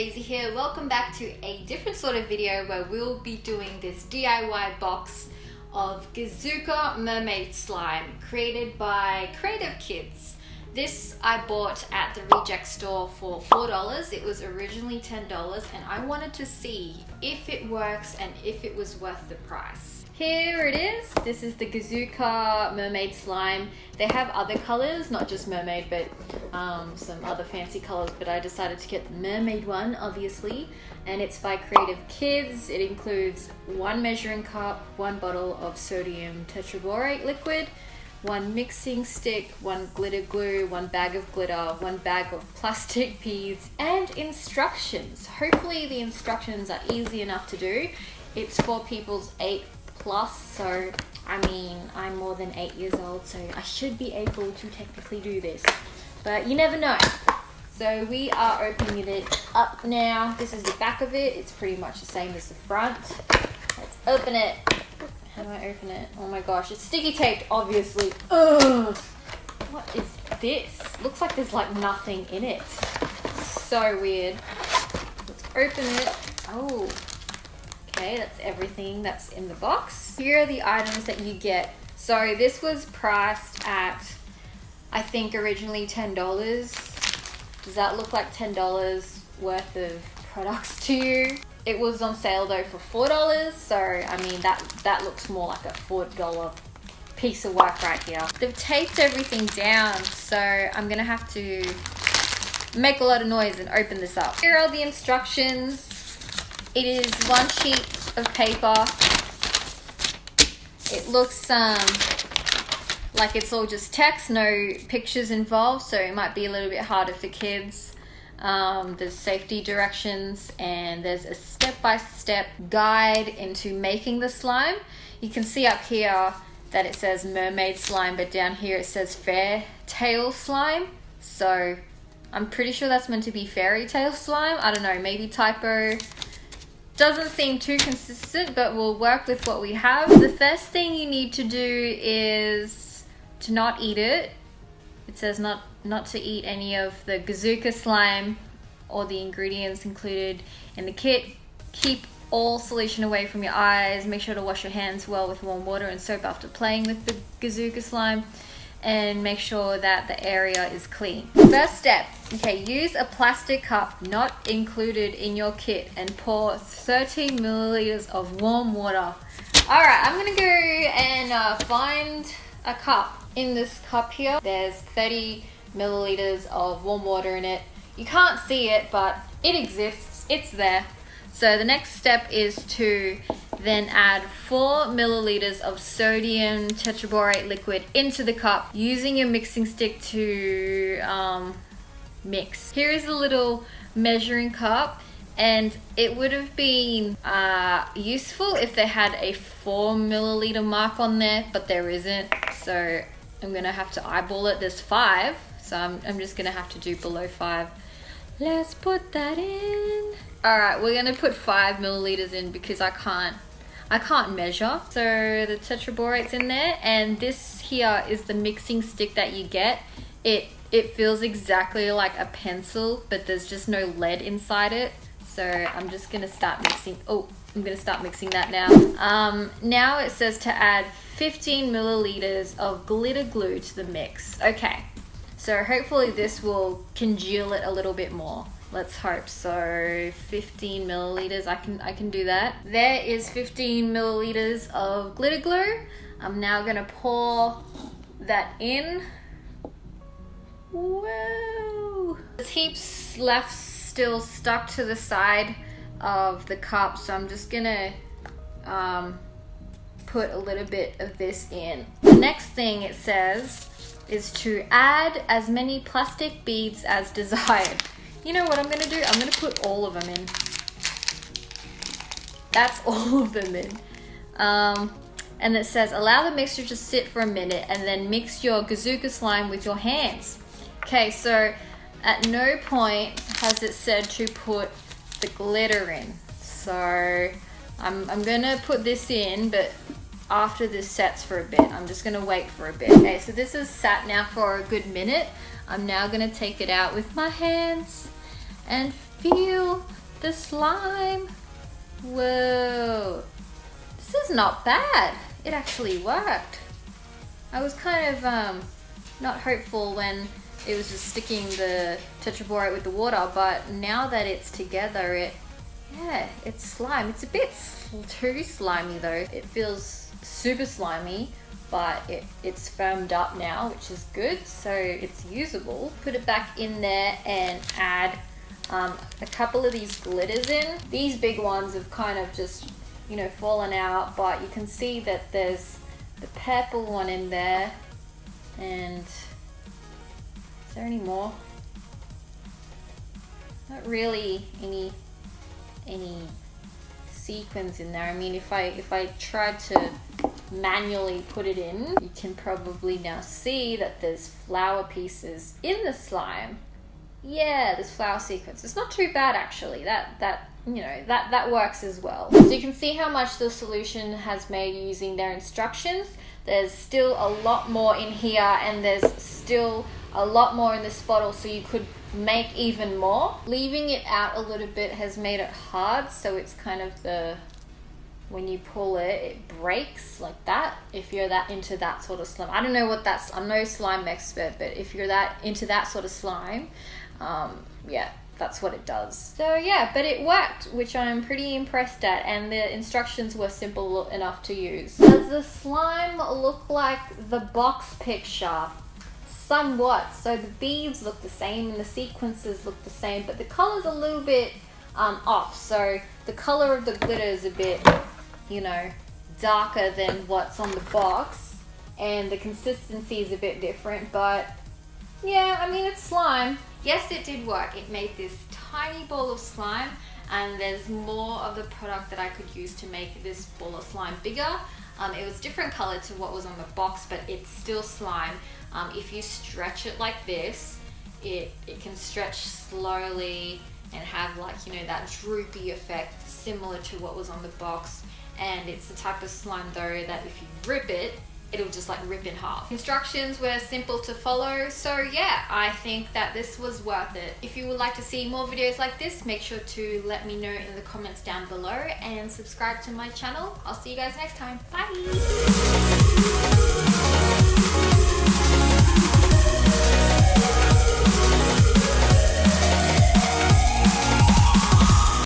Daisy here. Welcome back to a different sort of video where we'll be doing this DIY box of Goozooka Mermaid slime created by creative kids. This I bought at the reject store for $4. It was originally $10 and I wanted to see if it works and if it was worth the price. Here it is. This is the Goozooka Mermaid slime. They have other colors, not just mermaid, but some other fancy colors, but I decided to get the mermaid one, obviously, and it's by creative kids. It includes one measuring cup, one bottle of sodium tetraborate liquid, one mixing stick, one glitter glue, one bag of glitter, one bag of plastic beads, and instructions. Hopefully the instructions are easy enough to do. It's for people's 8+, so I mean, I'm more than 8 years old, so I should be able to technically do this, but you never know. So we are opening it up now. This is the back of it. It's pretty much the same as the front. Let's open it. How do I open it? Oh my gosh, it's sticky taped, obviously. Ugh. What is this? Looks like there's like nothing in it. So weird. Let's open it. Oh. Okay, that's everything that's in the box. Here are the items that you get. So this was priced at, I think, originally $10. Does that look like $10 worth of products to you? It was on sale though for $4, so I mean that looks more like a $4 piece of work right here. They've taped everything down, so I'm gonna have to make a lot of noise and open this up. Here are the instructions. It is one sheet of paper. It looks like it's all just text, no pictures involved, so it might be a little bit harder for kids. There's safety directions and there's a step-by-step guide into making the slime. You can see up here that it says mermaid slime, but down here it says fair tail slime. So I'm pretty sure that's meant to be fairy tale slime. I don't know, maybe typo. Doesn't seem too consistent, but we'll work with what we have. The first thing you need to do is to not eat it. It says not to eat any of the Goozooka slime or the ingredients included in the kit. Keep all solution away from your eyes. Make sure to wash your hands well with warm water and soap after playing with the Goozooka slime. And make sure that the area is clean. First step, okay, use a plastic cup not included in your kit and pour 13 milliliters of warm water. All right, I'm gonna go and find a cup. In this cup here, there's 30 milliliters of warm water in it. You can't see it, but it exists, it's there. So the next step is to then add 4 milliliters of sodium tetraborate liquid into the cup using your mixing stick to mix. Here is a little measuring cup, and it would have been useful if they had a 4 milliliter mark on there, but there isn't, so I'm gonna have to eyeball it. There's 5, so I'm just gonna have to do below 5. Let's put that in. All right, we're gonna put 5 milliliters in because I can't measure. So the tetraborate's in there, and this here is the mixing stick that you get. It feels exactly like a pencil, but there's just no lead inside it. So I'm just gonna start mixing. Oh, I'm gonna start mixing that now. Now it says to add 15 milliliters of glitter glue to the mix. Okay, so hopefully this will congeal it a little bit more. Let's hope. So 15 milliliters, I can do that. There is 15 milliliters of glitter glue. I'm now gonna pour that in. Whoa! There's heaps left still stuck to the side of the cup, so I'm just gonna put a little bit of this in. The next thing it says is to add as many plastic beads as desired. You know what I'm gonna do? I'm gonna put all of them in. That's all of them in. And it says, allow the mixture to sit for a minute and then mix your Goozooka slime with your hands. Okay, so at no point has it said to put the glitter in. So I'm gonna put this in, but after this sets for a bit. I'm just gonna wait for a bit. Okay, so this is sat now for a good minute. I'm now gonna take it out with my hands and feel the slime. Whoa, this is not bad. It actually worked. I was kind of not hopeful when it was just sticking the tetraborate with the water, but now that it's together, it's slime. It's a bit too slimy though. It feels super slimy, but it's firmed up now, which is good, so it's usable. Put it back in there and add a couple of these glitters in. These big ones have kind of just, you know, fallen out, but you can see that there's the purple one in there. And is there any more? Not really any sequins in there. I mean, if I tried to manually put it in, you can probably now see that there's flower pieces in the slime. Yeah, there's flower sequins. It's not too bad actually. That works as well. So you can see how much the solution has made using their instructions. There's still a lot more in here, and there's still a lot more in this bottle, so you could make even more. Leaving it out a little bit has made it hard, so it's kind of when you pull it, it breaks like that. If you're that into that sort of slime, I don't know what that's, I'm no slime expert, but if you're that into that sort of slime, yeah, that's what it does. So yeah, but it worked, which I'm pretty impressed at, and the instructions were simple enough to use. Does the slime look like the box picture? Somewhat. So the beads look the same and the sequences look the same, but the color's a little bit off. So the color of the glitter is a bit, you know, darker than what's on the box, and the consistency is a bit different, but yeah, I mean, it's slime. Yes, it did work. It made this tiny ball of slime, and there's more of the product that I could use to make this ball of slime bigger. It was different color to what was on the box, but it's still slime. If you stretch it like this, it can stretch slowly and have, like, you know, that droopy effect similar to what was on the box. And it's the type of slime though that if you rip it, it'll just like rip in half. Instructions were simple to follow, so yeah, I think that this was worth it. If you would like to see more videos like this, make sure to let me know in the comments down below and subscribe to my channel. I'll see you guys next time. Bye!